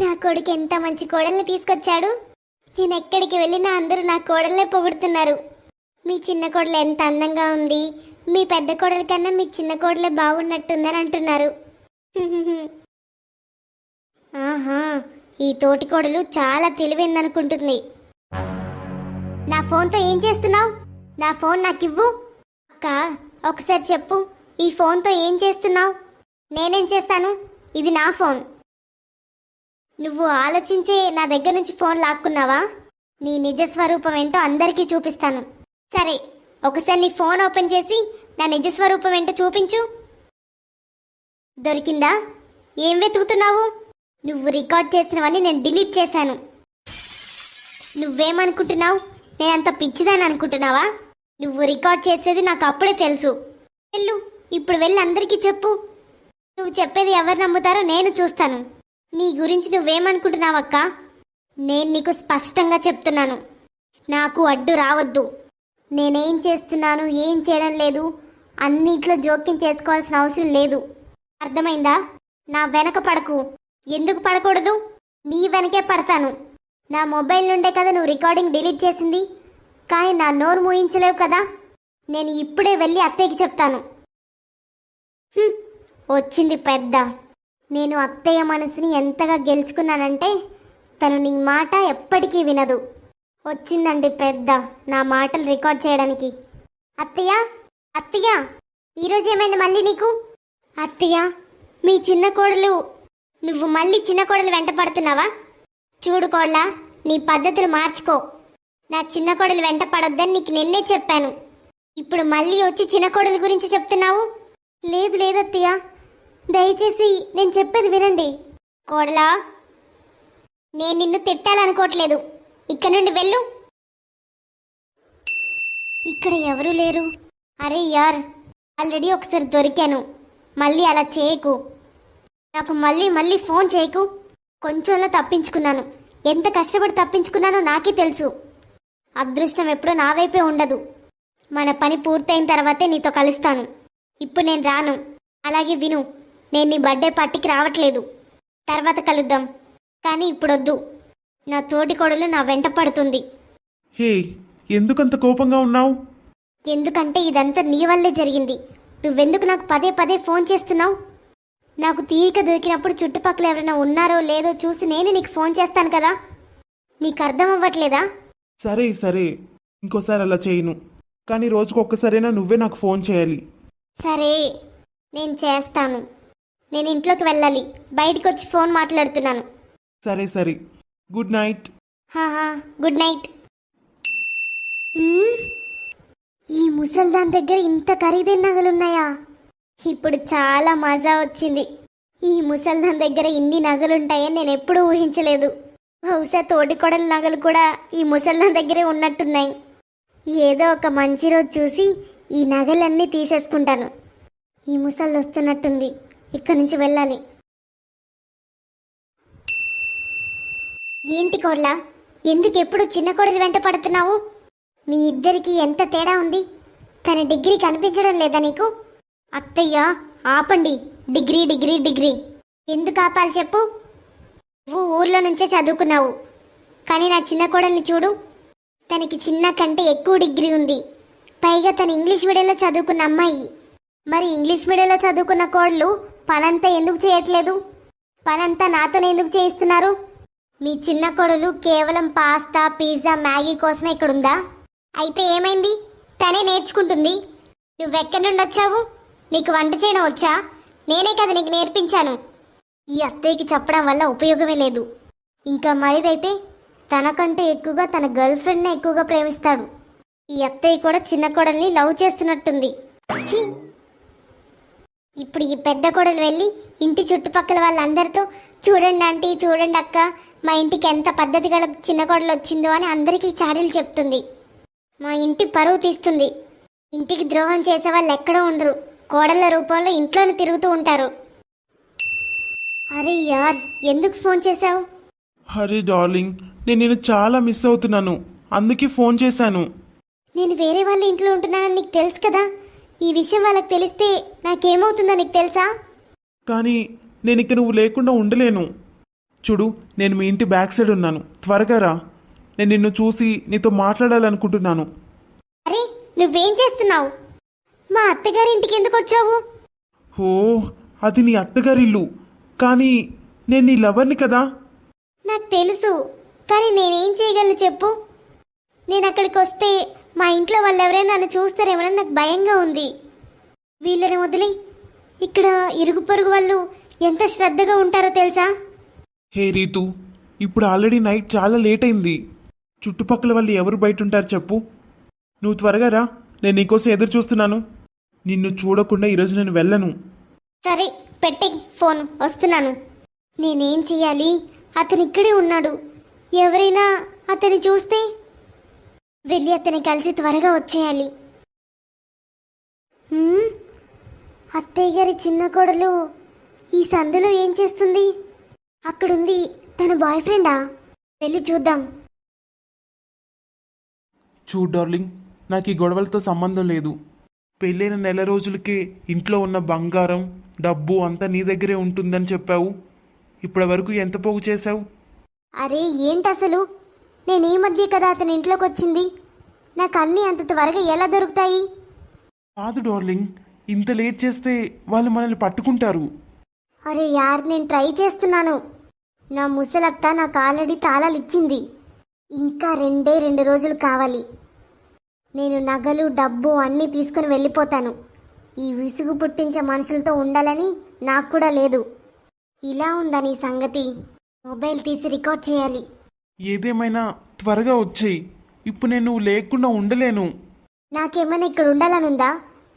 నా కొడుకు ఎంత మంచి కోడల్ని తీసుకొచ్చాడు. నేను ఎక్కడికి వెళ్ళినా అందరూ నా కోడల్నే పొగుడుతున్నారు. మీ చిన్న కోడలు ఎంత అందంగా ఉంది, మీ పెద్ద కోడలి కన్నా మీ చిన్న కోడలే బాగున్నట్టుందని అంటున్నారు. ఆహా, ఈ తోటి కోడలు చాలా తెలివైందనుకుంటుంది. నా ఫోన్తో ఏం చేస్తున్నావు? నా ఫోన్ నాకు ఇవ్వు. అక్క, ఒకసారి చెప్పు, ఈ ఫోన్తో ఏం చేస్తున్నావు? నేనేం చేస్తాను? ఇది నా ఫోన్. నువ్వు ఆలోచించే నా దగ్గర నుంచి ఫోన్ లాక్కున్నావా? నీ నిజ స్వరూపం ఏంటో అందరికీ చూపిస్తాను. సరే, ఒకసారి నీ ఫోన్ ఓపెన్ చేసి నా నిజ స్వరూపం ఏంటో చూపించు. దొరికిందా? ఏం వెతుకుతున్నావు? నువ్వు రికార్డ్ చేసినవన్నీ నేను డిలీట్ చేశాను. నువ్వేమనుకుంటున్నావు? నేనంత పిచ్చిదాన్ని అనుకుంటున్నావా? నువ్వు రికార్డ్ చేసేది నాకు అప్పుడే తెలుసు. వెళ్ళు, ఇప్పుడు వెళ్ళి అందరికీ చెప్పు. నువ్వు చెప్పేది ఎవరు నమ్ముతారో నేను చూస్తాను. నీ గురించి నువ్వేమనుకుంటున్నావక్క? నేను నీకు స్పష్టంగా చెప్తున్నాను, నాకు అడ్డు రావద్దు. నేనేం చేస్తున్నాను, ఏం చేయడం లేదు, అన్నిట్లో జోక్యం చేసుకోవాల్సిన అవసరం లేదు. అర్థమైందా? నా వెనక పడకు. ఎందుకు పడకూడదు? నీ వెనకే పడతాను. నా మొబైల్ నుండే కదా నువ్వు రికార్డింగ్ డిలీట్ చేసింది, కానీ నా నోరు మూయించలేవు కదా. నేను ఇప్పుడే వెళ్ళి అత్తయ్యకి చెప్తాను. వచ్చింది పెద్ద. నేను అత్తయ్య మనసుని ఎంతగా గెలుచుకున్నానంటే తను నీ మాట ఎప్పటికీ వినదు. వచ్చిందండి పెద్ద నా మాటలు రికార్డ్ చేయడానికి. అత్తయ్య, అత్తయ్య, ఈరోజు ఏమైంది మళ్ళీ నీకు? అత్తయ్య, మీ చిన్న కోడలు. నువ్వు మళ్ళీ చిన్న కోడలు వెంట పడుతున్నావా? చూడు కోడలా, నీ పద్ధతులు మార్చుకో. నా చిన్న కోడలు వెంట పడొద్దని నీకు నిన్నే చెప్పాను. ఇప్పుడు మళ్ళీ వచ్చి చిన్న కోడల గురించి చెప్తున్నావు. లేదు లేదత్తయ్య, దయచేసి నేను చెప్పేది వినండి. కోడలా, నేను నిన్ను తిట్టాలనుకోవట్లేదు. ఇక్కడ నుండి వెళ్ళు. ఇక్కడ ఎవరూ లేరు. అరే యార్, ఆల్రెడీ ఒకసారి దొరికాను. మళ్ళీ అలా చేయకు. నాకు మళ్ళీ ఫోన్ చేయకు. కొంచెంలో తప్పించుకున్నాను. ఎంత కష్టపడి తప్పించుకున్నానో నాకే తెలుసు. అదృష్టం ఎప్పుడూ నా వైపే ఉండదు. మన పని పూర్తయిన తర్వాతే నీతో కలుస్తాను. ఇప్పుడు నేను రాను. అలాగే విను, నేను నీ బర్త్డే పార్టీకి రావట్లేదు. తర్వాత కలుద్దాం. కానీ ఇప్పుడొద్దు. నా తోటి కోడలు నా వెంట పడుతుంది. హే, ఎందుకంత కోపంగా ఉన్నావు? ఎందుకంటే ఇదంతా నీ వల్లే జరిగింది. నువ్వెందుకు నాకు పదే పదే ఫోన్ చేస్తున్నావు? నాకు తీరిక దొరికినప్పుడు చుట్టుపక్కల ఎవరైనా ఉన్నారో లేదో చూసి నేను నీకు ఫోన్ చేస్తాను కదా. నీకు అర్థం అవ్వట్లేదా? సరే సరే, ఇంకోసారి అలా చేయను. కానీ రోజుకు ఒక్కసారైనా నువ్వే నాకు ఫోన్ చేయాలి. సరే, నేను చేస్తాను. నేను ఇంట్లోకి వెళ్ళాలి. బయటికి వచ్చి ఫోన్ మాట్లాడుతున్నాను. సరే సరే, గుడ్ నైట్. Good night. ఈ ముసల్దాన్ దగ్గర ఇంత ఖరీదైన నగలున్నాయా? ఇప్పుడు చాలా మజా వచ్చింది. ఈ ముసల్దాన్ దగ్గర ఇన్ని నగలుంటాయని నేను ఎప్పుడూ ఊహించలేదు. బహుశా తోటికొడల నగలు కూడా ఈ ముసల్దాన్ దగ్గరే ఉన్నట్టున్నాయి. ఏదో ఒక మంచి రోజు చూసి ఈ నగలన్నీ తీసేసుకుంటాను. ఈ ముసళ్ళు వస్తున్నట్టుంది. ఇక్కడి నుంచి వెళ్ళాలి. ఏంటి కోడలా, ఎందుకు ఎప్పుడు చిన్న కోడలు వెంట పడుతున్నావు? మీ ఇద్దరికి ఎంత తేడా ఉంది. తన డిగ్రీ కనిపించడం లేదా నీకు? అత్తయ్య, ఆపండి. డిగ్రీ డిగ్రీ డిగ్రీ ఎందుకు ఆపాలి చెప్పు? నువ్వు ఊర్లో నుంచే చదువుకున్నావు, కానీ నా చిన్న కోడల్ని చూడు. తనకి చిన్న కంటే ఎక్కువ డిగ్రీ ఉంది. పైగా తను ఇంగ్లీష్ మీడియంలో చదువుకున్న అమ్మాయి. మరి ఇంగ్లీష్ మీడియంలో చదువుకున్న కోడలు పనంతా ఎందుకు చేయట్లేదు? పనంతా నాతోనే ఎందుకు చేయిస్తున్నారు? మీ చిన్న కోడలు కేవలం పాస్తా, పిజ్జా, మ్యాగీ కోసమే ఇక్కడుందా? అయితే ఏమైంది? తనే నేర్చుకుంటుంది. నువ్వెక్కడి నుండి వచ్చావు? నీకు వంట చేయడం వచ్చా? నేనే కదా నీకు నేర్పించాను. ఈ అత్తయ్యకి చెప్పడం వల్ల ఉపయోగమే లేదు. ఇంకా మరిదైతే తనకంటే ఎక్కువగా తన గర్ల్ ఫ్రెండ్నే ఎక్కువగా ప్రేమిస్తాడు. ఈ అత్తయ్య కూడా చిన్న కోడల్ని లవ్ చేస్తున్నట్టుంది. ఛీ! ఇప్పుడు ఈ పెద్ద కోడలు వెళ్ళి ఇంటి చుట్టుపక్కల వాళ్ళందరితో, చూడండి ఆంటీ, చూడండి అక్క, మా ఇంటికి ఎంత పద్ధతి గల చిన్న కోడలు వచ్చిందో అని అందరికీ చాడీలు చెప్తుంది. మా ఇంటి పరువు తీస్తుంది. ఇంటికి ద్రోహం చేసే వాళ్ళు ఎక్కడో ఉండరు. కోడళ్ళ రూపంలో ఇంట్లోనే తిరుగుతూ ఉంటారు. అరే యార్, ఎందుకు ఫోన్ చేశావు? హరే డార్లింగ్, నేను నిన్ను చాలా మిస్ అవుతున్నాను, అందుకే ఫోన్ చేశాను. నేను వేరే వాళ్ళ ఇంట్లో ఉంటున్నానని నీకు తెలుసు కదా. ఈ విషయం వాళ్ళకి తెలిస్తే నాకేమవుతుందో నీకు తెలుసా? కానీ నేను ఇక నువ్వు లేకుండా ఉండలేను. చూడు, నేను మీ ఇంటి బ్యాక్ సైడ్ ఉన్నాను, త్వరగా రా. నేను నిన్ను చూసి నీతో మాట్లాడాలనుకుంటున్నాను. అరే నువ్వేం చేస్తున్నావు? మా అత్తగారి ఇంటికి ఎందుకు వచ్చావు? ఓ, అది నీ అత్తగారిల్లు, కానీ నేను నీ లవర్ని కదా. నాకు తెలుసు, కానీ నేనేం చేయగలను చెప్పు? నేను అక్కడికి వస్తే మా ఇంట్లో వాళ్ళు ఎవరైనా నన్ను చూస్తారేమో నాకు భయంగా ఉంది. వీళ్ళని వదిలి ఇక్కడ ఇరుగు పొరుగు వాళ్ళు ఎంత శ్రద్ధగా ఉంటారో తెలుసా? హే రీతు, ఇప్పుడు ఆల్రెడీ నైట్ చాలా లేట్ అయింది. చుట్టుపక్కల వాళ్ళు ఎవరు బయట ఉంటారు చెప్పు. నువ్వు త్వరగా రా, నేను నీకోసం ఎదురు చూస్తున్నాను. నిన్ను చూడకుండా ఈరోజు నేను వెళ్ళను. సరే పెట్టి ఫోన్, వస్తున్నాను. నేనేం చెయ్యాలి? అతను ఇక్కడే ఉన్నాడు. ఎవరైనా అతన్ని చూస్తే వెళ్ళి అతన్ని కలిసి త్వరగా వచ్చేయాలి. అత్తయ్య గారి చిన్న కోడలు ఈ సందులో ఏం చేస్తుంది? అక్కడుంది తన బాయ్ ఫ్రెండా? వెళ్ళి చూద్దాం. చూడు డార్లింగ్, నాకు ఈ గొడవలతో సంబంధం లేదు. పెళ్ళైన నెల రోజులకే ఇంట్లో ఉన్న బంగారం డబ్బు అంతా నీ దగ్గరే ఉంటుందని చెప్పావు. ఇప్పటి వరకు ఎంత పోగు చేశావు? అరే ఏంటసలు? నేను ఈ మధ్య కదా అతని ఇంట్లోకి వచ్చింది. నాకు అన్నీ అంత త్వరగా ఎలా దొరుకుతాయి? కాదు డార్లింగ్, ఇంత లేట్ చేస్తే వాళ్ళు మనల్ని పట్టుకుంటారు. అరే యార్, నేను ట్రై చేస్తున్నాను. నా ముసలత్త నాకు ఆల్రెడీ తాళాలు ఇచ్చింది. ఇంకా 2 రోజులు కావాలి. నేను నగలు డబ్బు అన్నీ తీసుకుని వెళ్ళిపోతాను. ఈ విసుగు పుట్టించే మనుషులతో ఉండాలని నాకు కూడా లేదు. ఇలా ఉందా నీ సంగతి? మొబైల్ తీసి రికార్డ్ చేయాలి. ఏదేమైనా త్వరగా వచ్చేయి. ఇప్పుడు నేను నువ్వు లేకుండా ఉండలేను. నాకేమైనా ఇక్కడ ఉండాలనుందా?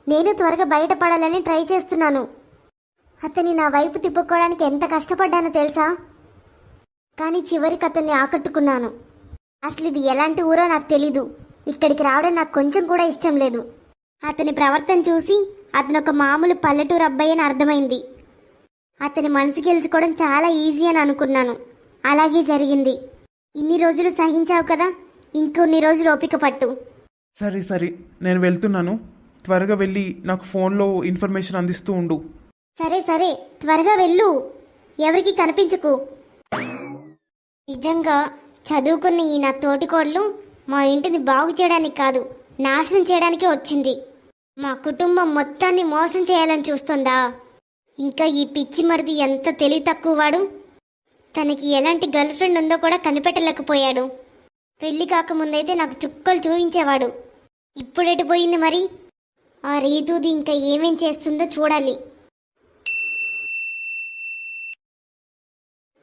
నేను త్వరగా బయటపడాలని ట్రై చేస్తున్నాను. అతన్ని నా వైపు తిప్పుకోవడానికి ఎంత కష్టపడ్డానో తెలుసా? కానీ చివరికి అతన్ని ఆకట్టుకున్నాను. అసలు ఇది ఎలాంటి ఊరో నాకు తెలీదు. ఇక్కడికి రావడం నాకు కొంచెం కూడా ఇష్టం లేదు. అతని ప్రవర్తన చూసి అతను ఒక మామూలు పల్లెటూరు అబ్బాయి అని అర్థమైంది. అతని మనసు గెలుచుకోవడం చాలా ఈజీ అని అనుకున్నాను. అలాగే జరిగింది. ఇన్ని రోజులు సహించావు కదా, ఇంకొన్ని రోజులు ఓపిక పట్టు. సరే సరే, నేను వెళ్తున్నాను. త్వరగా వెళ్ళి నాకు ఫోన్లో ఇన్ఫర్మేషన్ అందిస్తూ ఉండు. సరే సరే, త్వరగా వెళ్ళు. ఎవరికి కనిపించకు. నిజంగా చదువుకున్న ఈ నా తోటికోడలు మా ఇంటిని బాగు చేయడానికి కాదు, నాశనం చేయడానికే వచ్చింది. మా కుటుంబం మొత్తాన్ని మోసం చేయాలని చూస్తుందా? ఇంకా ఈ పిచ్చి మరిది ఎంత తెలివి తక్కువ వాడు. తనకి ఎలాంటి గర్ల్ ఫ్రెండ్ ఉందో కూడా కనిపెట్టలేకపోయాడు. పెళ్లి కాకముందైతే నాకు చుక్కలు చూపించేవాడు. ఇప్పుడెటు పోయింది మరి? ఆ రీతూది ఇంకా ఏమేం చేస్తుందో చూడాలి.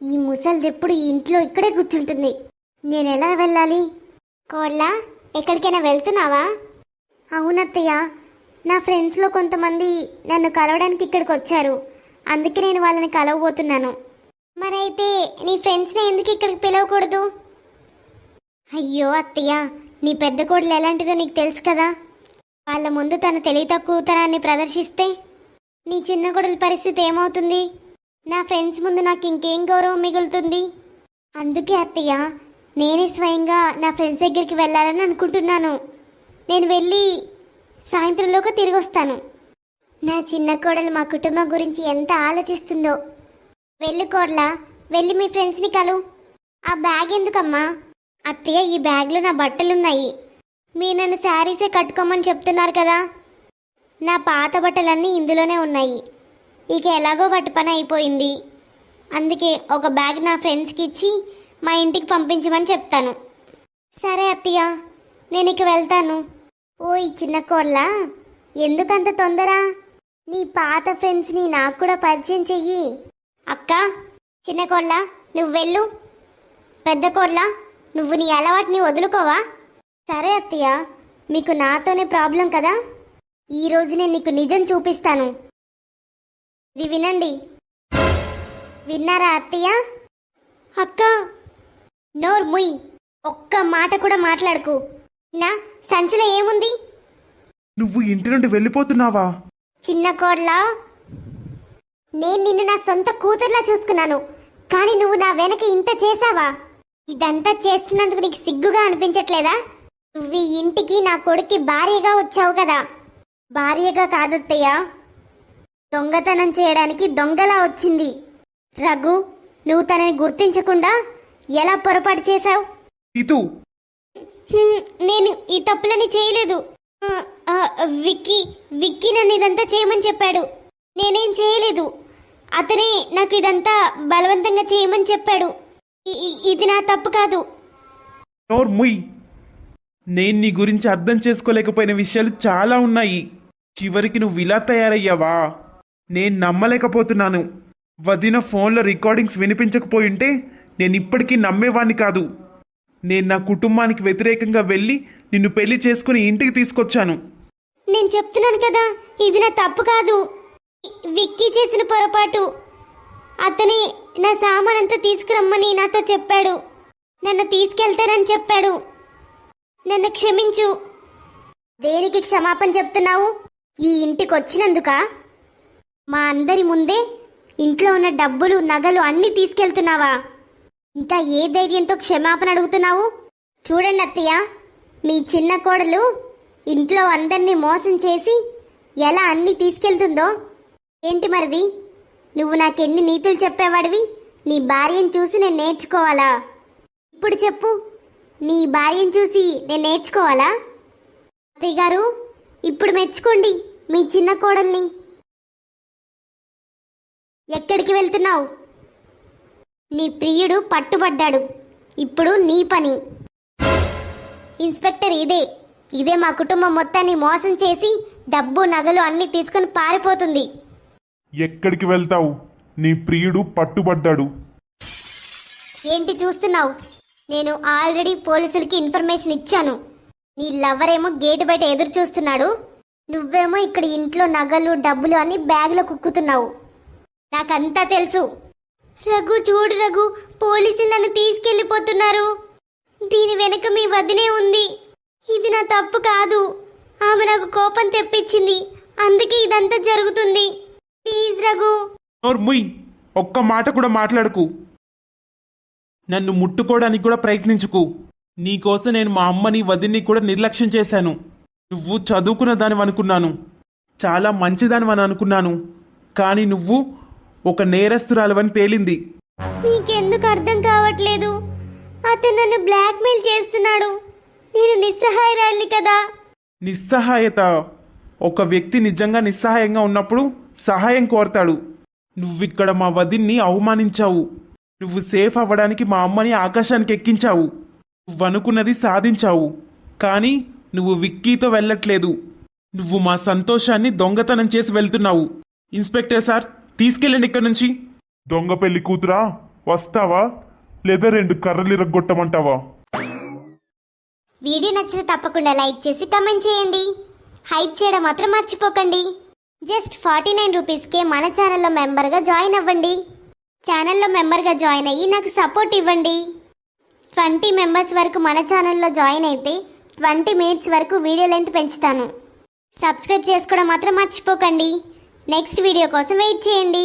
ఈ ముసలిది ఎప్పుడు ఈ ఇంట్లో ఇక్కడే కూర్చుంటుంది. నేను ఎలా వెళ్ళాలి? కోళ్ళ, ఎక్కడికైనా వెళ్తున్నావా? అవునత్తయ్య, నా ఫ్రెండ్స్లో కొంతమంది నన్ను కలవడానికి ఇక్కడికి వచ్చారు. అందుకే నేను వాళ్ళని కలవబోతున్నాను. మరైతే నీ ఫ్రెండ్స్ని ఎందుకు ఇక్కడికి పిలవకూడదు? అయ్యో అత్తయ్య, నీ పెద్ద కోడలు ఎలాంటిదో నీకు తెలుసు కదా. వాళ్ళ ముందు తన తెలివి తక్కువతనాన్ని ప్రదర్శిస్తే నీ చిన్న కోడల పరిస్థితి ఏమవుతుంది? నా ఫ్రెండ్స్ ముందు నాకు ఇంకేం గౌరవం మిగులుతుంది? అందుకే అత్తయ్య, నేనే స్వయంగా నా ఫ్రెండ్స్ దగ్గరికి వెళ్ళాలని అనుకుంటున్నాను. నేను వెళ్ళి సాయంత్రంలోకి తిరిగి వస్తాను. నా చిన్న కోడలు మా కుటుంబం గురించి ఎంత ఆలోచిస్తుందో. వెళ్ళు కోడలా, వెళ్ళి మీ ఫ్రెండ్స్ని కలు. ఆ బ్యాగ్ ఎందుకమ్మా? అత్తయ్య, ఈ బ్యాగ్లో నా బట్టలున్నాయి. మీరు నన్ను శారీసే కట్టుకోమని చెప్తున్నారు కదా. నా పాత బట్టలన్నీ ఇందులోనే ఉన్నాయి. ఇక ఎలాగో వాటి పని అయిపోయింది. అందుకే ఒక బ్యాగ్ నా ఫ్రెండ్స్కి ఇచ్చి మా ఇంటికి పంపించమని చెప్తాను. సరే అత్తయ్య, నేను ఇక వెళ్తాను. ఓ ఈ చిన్న కోళ్ళ, ఎందుకంత తొందర? నీ పాత ఫ్రెండ్స్ని నాకు కూడా పరిచయం చెయ్యి. అక్క, చిన్న కోళ్ళ నువ్వు వెళ్ళు. పెద్ద కోళ్ళ, నువ్వు నీ అలవాటుని వదులుకోవా? సరే అత్తయ్య, మీకు నాతోనే ప్రాబ్లం కదా. ఈరోజు నేను నీకు నిజం చూపిస్తాను. ఇది వినండి. విన్నారా అత్తయ్య? అక్క, నోర్ ముయ్, ఒక్క మాట కూడా మాట్లాడకు. నా సంచిలో ఏముంది? నువ్వు ఇంటి నుండి వెళ్ళిపోతున్నావా? చిన్న కోడ్లా, నేను నిన్ను నా సొంత కూతుర్లా చూసుకున్నాను, కానీ నువ్వు నా వెనక ఇంత చేసావా? ఇదంతా చేస్తున్నందుకు నీకు సిగ్గుగా అనిపించట్లేదా? నువ్వు ఈ ఇంటికి నా కొడుక్కి భార్యగా వచ్చావు కదా. భార్యగా కాదత్తయ్య, దొంగతనం చేయడానికి దొంగలా వచ్చింది. రఘు, నువ్వు తనని గుర్తించకుండా ఎలా పొరపాటు చేశావు? రీతు, నేను ఈ తప్పులని చేయలేదు. ఆ, ఆ, విక్కీ నన్ను ఇదంతా చేయమని చెప్పాడు. నేనేం చేయలేదు. అతనే నాకు ఇదంతా బలవంతంగా చేయమని చెప్పాడు. ఇది నా తప్పు కాదు. నోర్ ముయ్. నేను నీ గురించి అర్థం చేసుకోలేకపోయిన విషయాలు చాలా ఉన్నాయి. చివరికి నువ్వు ఇలా తయారయ్యావా? నేను నమ్మలేకపోతున్నాను. వదిన ఫోన్లో రికార్డింగ్స్ వినిపించకపోయింటే నేను ఇప్పటికీ నమ్మేవాణ్ణి కాదు. నేను నా కుటుంబానికి వ్యతిరేకంగా వెళ్ళి నిన్ను పెళ్లి చేసుకుని ఇంటికి తీసుకొచ్చాను. నేను చెప్తున్నాను కదా, ఇది నా తప్పు కాదు. విక్కీ చేసిన పొరపాటు. అతనే నా సామానంతా తీసుకురమ్మని నాతో చెప్పాడు. నన్ను తీసుకెళ్తానని చెప్పాడు. నన్ను క్షమించు. దేనికి క్షమాపణ చెప్తున్నావు? ఈ ఇంటికి వచ్చినందుక? మా అందరి ముందే ఇంట్లో ఉన్న డబ్బులు నగలు అన్నీ తీసుకెళ్తున్నావా? ఇంకా ఏ ధైర్యంతో క్షమాపణ అడుగుతున్నావు? చూడండి అత్తయ్య, మీ చిన్న కోడలు ఇంట్లో అందరినీ మోసం చేసి ఎలా అన్నీ తీసుకెళ్తుందో. ఏంటి మరిది, నువ్వు నాకెన్ని నీతులు చెప్పేవాడివి? నీ భార్యను చూసి నేను నేర్చుకోవాలా? ఇప్పుడు చెప్పు, నీ భార్యను చూసి నేను నేర్చుకోవాలా? అత్తయ్య గారు, ఇప్పుడు మెచ్చుకోండి మీ చిన్న కోడల్ని. ఎక్కడికి వెళ్తున్నావు? నీ ప్రియుడు పట్టుబడ్డాడు. ఇప్పుడు నీ పని. ఇన్స్పెక్టర్, ఇదే మా కుటుంబం మొత్తాన్ని మోసం చేసి డబ్బు నగలు అన్నీ తీసుకొని పారిపోతుంది. ఎక్కడికి వెళ్తావు? నీ ప్రియుడు పట్టుబడ్డాడు. ఏంటి చూస్తున్నావు? నేను ఆల్రెడీ పోలీసులకి ఇన్ఫర్మేషన్ ఇచ్చాను. నీ లవర్ ఏమో గేటు బయట ఎదురు చూస్తున్నాడు. నువ్వేమో ఇక్కడ ఇంట్లో నగలు డబ్బులు అన్ని బ్యాగ్లో కుక్కుతున్నావు. నాకంతా తెలుసు. రఘు, చూడు రఘు, పోలీసులు నన్ను తీసుకెళ్ళిపోతున్నారు. దీని వెనుక మీ వదినే ఉంది. ఇది నా తప్పు కాదు. ఆమె నాకు కోపం తెప్పించింది, అందుకే ఇదంతా జరుగుతుంది. ప్లీజ్ రఘు. ముయ్, ఒక్క మాట కూడా మాట్లాడకు. నన్ను ముట్టుకోవడానికి కూడా ప్రయత్నించుకు. నీకోసం నేను మా అమ్మని వదిన్ని కూడా నిర్లక్ష్యం చేశాను. నువ్వు చదువుకున్న దానివి అనుకున్నాను, చాలా మంచిదానివని అనుకున్నాను. కానీ నువ్వు ఒక నేరస్తురాలవని తేలింది. నీకెందుకు అర్థం కావట్లేదు? అతను నన్ను బ్లాక్మెయిల్ చేస్తున్నాడు. నేను నిస్సహాయరాలిని కదా. నిస్సహాయత? ఒక వ్యక్తి నిజంగా నిస్సహాయంగా ఉన్నప్పుడు సహాయం కోరతాడు. నువ్విక్కడ మా వదిన్ని అవమానించావు. నువ్వు సేఫ్ అవ్వడానికి మా అమ్మని ఆకాశానికి ఎక్కించావు. నువ్వు అనుకున్నది సాధించావు. కానీ నువ్వు విక్కీతో వెళ్ళట్లేదు. నువ్వు మా సంతోషాన్ని దొంగతనం చేసి వెళ్తున్నావు. ఇన్స్పెక్టర్ సార్, తీసుకెళ్ళండి ఇక్కడి నుంచి. దొంగ పెళ్లి కూతురా, వస్తావా లేదా 2 కర్రలు ఇరగొట్టమంటావా? వీడియో నచ్చితే తప్పకుండా లైక్ చేసి కమెంట్ చేయండి. హైప్ చేయడం మాత్రం మర్చిపోకండి. జస్ట్ 49 రూపీస్కే మన ఛానల్లో మెంబర్గా జాయిన్ అవ్వండి. ఛానల్లో మెంబర్గా జాయిన్ అయ్యి నాకు సపోర్ట్ ఇవ్వండి. 20 మెంబర్స్ వరకు మన ఛానల్లో జాయిన్ అయితే 20 మినిట్స్ వరకు వీడియో లెంత్ పెంచుతాను. సబ్స్క్రైబ్ చేసుకోవడం మాత్రం మర్చిపోకండి. నెక్స్ట్ వీడియో కోసం వెయిట్ చేయండి.